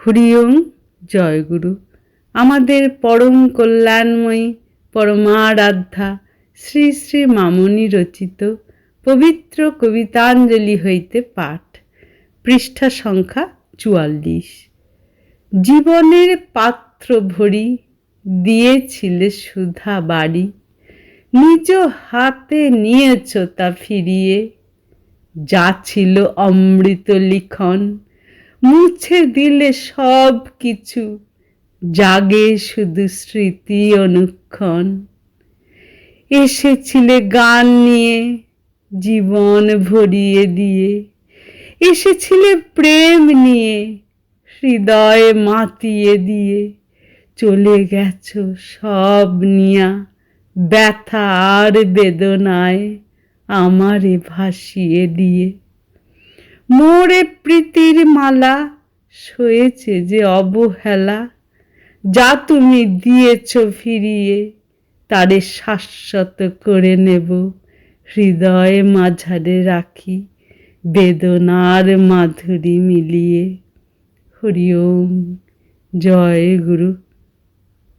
হরি ওম। জয় গুরু। আমাদের পরম কল্যাণময়ী পরমারাধ্যা শ্রী শ্রী মামনি রচিত পবিত্র কবিতাঞ্জলি হইতে পাঠ। পৃষ্ঠা সংখ্যা ৪৪। জীবনের পাত্র ভরি দিয়েছিলে সুধা বাড়ি, নিজ হাতে নিয়েছ তা ফিরিয়ে। যা ছিল অমৃত লিখন মুছে দিলে সব কিছু, জাগে শুধু স্মৃতি অনুক্ষণ। এসেছিলে গান নিয়ে জীবন ভরিয়ে দিয়ে, এসেছিলে প্রেম নিয়ে হৃদয় মাতিয়ে দিয়ে। চলে গেছো সব নিয়া ব্যথা আর বেদনায় আমারে ভাসিয়ে দিয়ে। মোরে প্রীতির মালা সয়েছে যে অবহেলা, যা তুমি দিয়েছ ফিরিয়ে তারে শাশ্বত করে নেব। হৃদয়ে মাঝারে রাখি বেদনার মাধুরী মিলিয়ে। হরি ওম। জয় গুরু।